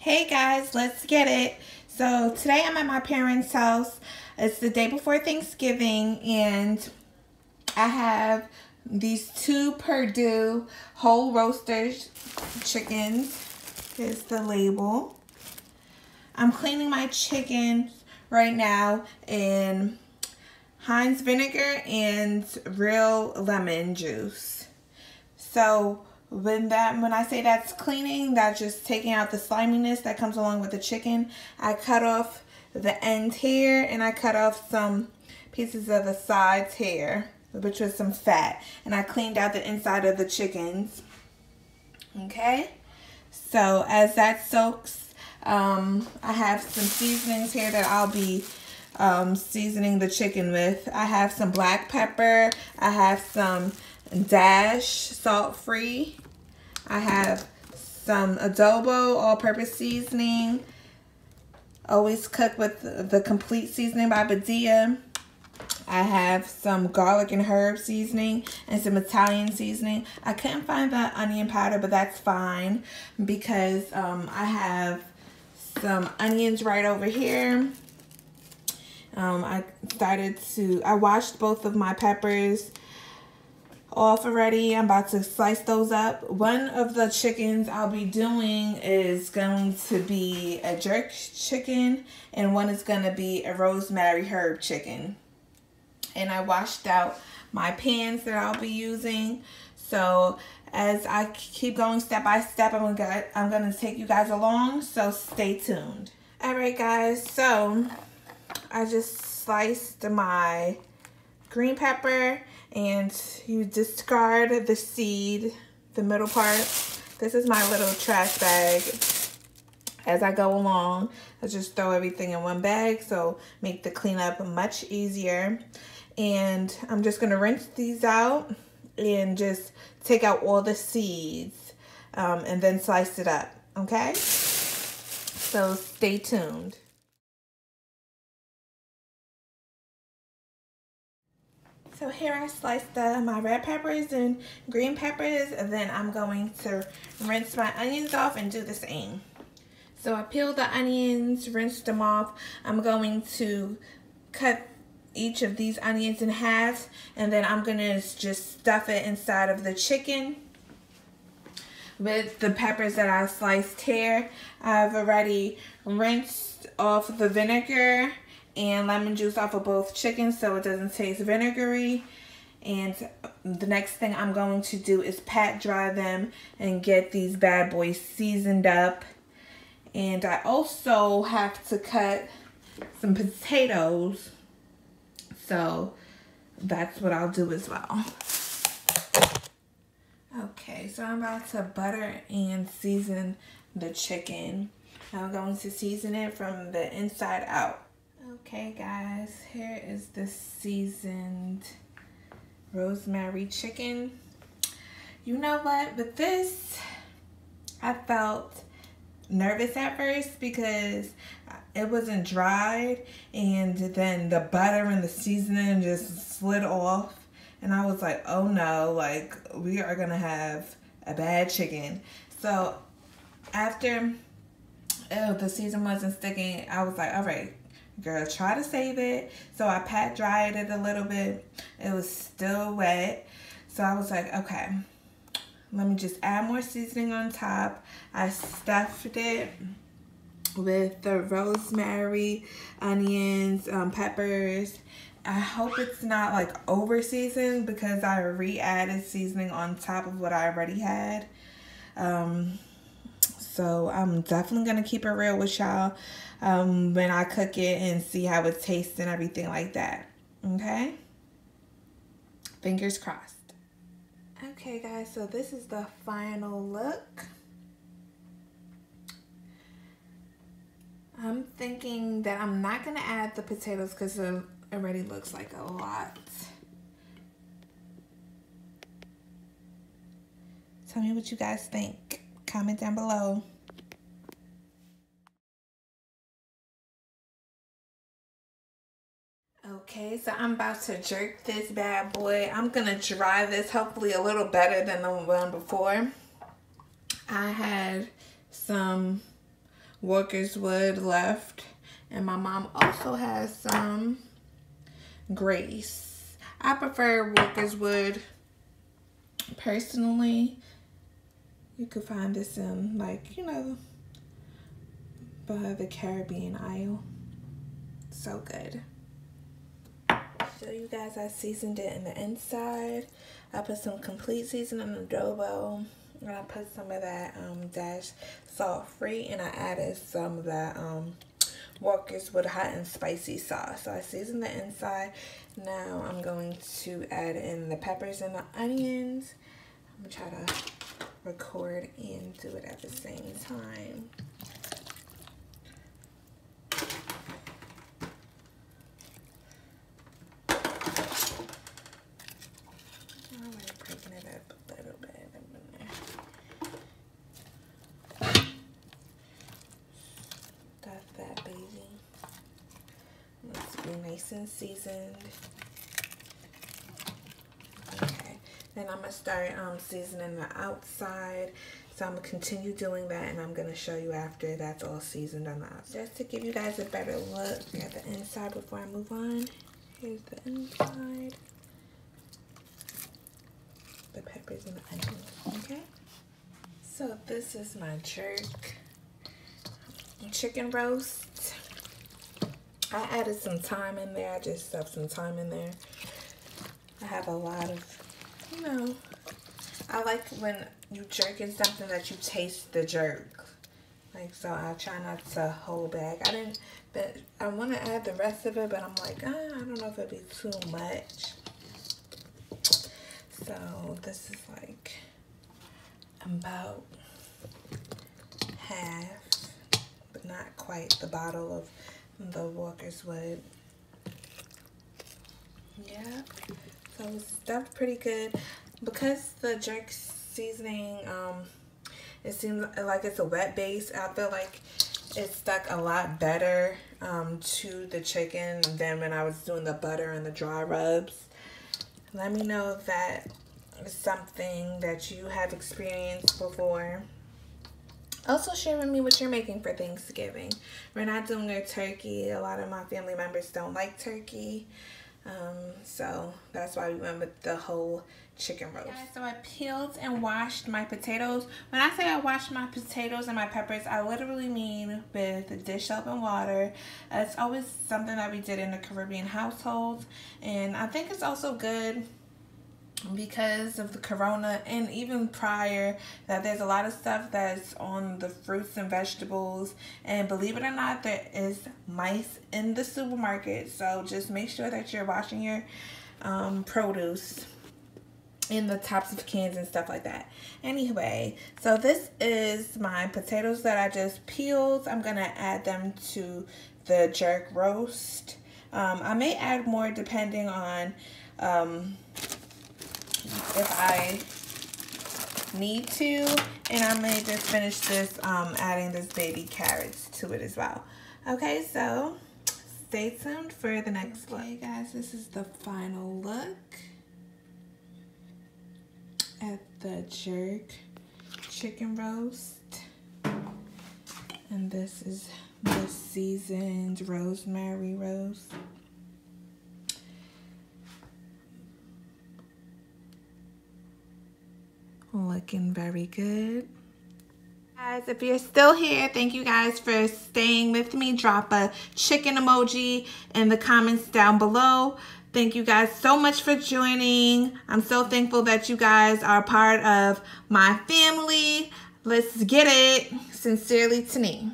Hey guys, let's get it. So today I'm at my parents' house. It's the day before Thanksgiving and I have these two Purdue whole roasters chickens. Here's the label. I'm cleaning my chickens right now in Heinz vinegar and real lemon juice. So when I say that's cleaning, that's just taking out the sliminess that comes along with the chicken. I cut off the end here and I cut off some pieces of the sides here, which was some fat, and I cleaned out the inside of the chickens. Okay, so as that soaks, I have some seasonings here that I'll be seasoning the chicken with. I have some black pepper, I have some Dash salt-free, I have some adobo all-purpose seasoning, always cook with the complete seasoning by Badia. I have some garlic and herb seasoning and some Italian seasoning. I couldn't find the onion powder, but that's fine because I have some onions right over here. I washed both of my peppers off already. I'm about to slice those up. One of the chickens I'll be doing is going to be a jerk chicken and one is going to be a rosemary herb chicken. And I washed out my pans that I'll be using. So as I keep going step by step, I'm gonna take you guys along, so stay tuned. Alright guys, so I just sliced my green pepper and you discard the seed, the middle part. This is my little trash bag. As I go along, I just throw everything in one bag, so make the cleanup much easier. And I'm just gonna rinse these out and just take out all the seeds and then slice it up, okay? So stay tuned. So here I sliced my red peppers and green peppers, and then I'm going to rinse my onions off and do the same. So I peeled the onions, rinsed them off. I'm going to cut each of these onions in half, and then I'm gonna just stuff it inside of the chicken with the peppers that I sliced here. I've already rinsed off the vinegar and lemon juice off of both chickens so it doesn't taste vinegary. And the next thing I'm going to do is pat dry them and get these bad boys seasoned up. And I also have to cut some potatoes, so that's what I'll do as well. Okay, so I'm about to butter and season the chicken. I'm going to season it from the inside out. Okay guys, here is the seasoned rosemary chicken. You know what, with this, I felt nervous at first because it wasn't dried and then the butter and the seasoning just slid off, and I was like, oh no, like we are gonna have a bad chicken. So after the season wasn't sticking, I was like, all right girl, try to save it. So I pat dried it a little bit. It was still wet, so I was like, okay, let me just add more seasoning on top. I stuffed it with the rosemary, onions, peppers. I hope it's not like over seasoned because I re-added seasoning on top of what I already had. So I'm definitely gonna keep it real with y'all when I cook it and see how it tastes and everything like that. Okay? Fingers crossed. Okay guys, so this is the final look. I'm thinking that I'm not gonna add the potatoes because it already looks like a lot. Tell me what you guys think. Comment down below. Okay, so I'm about to jerk this bad boy. I'm gonna dry this hopefully a little better than the one before. I had some Walker's Wood left. And my mom also has some Grace. I prefer Walker's Wood personally. You could find this in, like, you know, by the Caribbean aisle. So good. So you guys, I seasoned it in the inside. I put some complete seasoning in adobo. And I put some of that Dash salt free, and I added some of that Walker's Wood hot and spicy sauce. So I seasoned the inside. Now I'm going to add in the peppers and the onions. I'm gonna try to record and do it at the same time. I'm breaking it up a little bit. Got that, baby. Let's be nice and seasoned. Okay, then I'm gonna start seasoning the outside. So I'm gonna continue doing that, and I'm gonna show you after that's all seasoned on the outside. Just to give you guys a better look at the inside before I move on. Here's the inside. The peppers and the onions, okay? So this is my jerk chicken roast. I added some thyme in there. I just stuffed some thyme in there. I have a lot of, you know, I like when you jerk in something that you taste the jerk. Like, so I try not to hold back. But I want to add the rest of it, but I'm like, I don't know if it'd be too much. So this is like about half, but not quite the bottle of the Walker's Wood. Yeah, so it's stuffed pretty good. Because the jerk seasoning, it seems like it's a wet base. I feel like it stuck a lot better to the chicken than when I was doing the butter and the dry rubs. Let me know if that is something that you have experienced before. Also share with me what you're making for Thanksgiving. We're not doing a turkey. A lot of my family members don't like turkey. So that's why we went with the whole chicken roast. Guys, so I peeled and washed my potatoes. When I say I washed my potatoes and my peppers, I literally mean with dish soap and water. It's always something that we did in the Caribbean household. And I think it's also good because of the corona, and even prior, that there's a lot of stuff that's on the fruits and vegetables, and believe it or not, there is mice in the supermarket. So just make sure that you're washing your produce in the tops of cans and stuff like that. Anyway, so this is my potatoes that I just peeled. I'm gonna add them to the jerk roast. I may add more depending on if I need to, and I may just finish this adding this baby carrots to it as well. Okay, so stay tuned for the next look. Okay guys, this is the final look at the jerk chicken roast, and this is the seasoned rosemary roast. Looking very good. Guys, if you're still here, thank you guys for staying with me. Drop a chicken emoji in the comments down below. Thank you guys so much for joining. I'm so thankful that you guys are part of my family. Let's get it. Sincerely, Tani.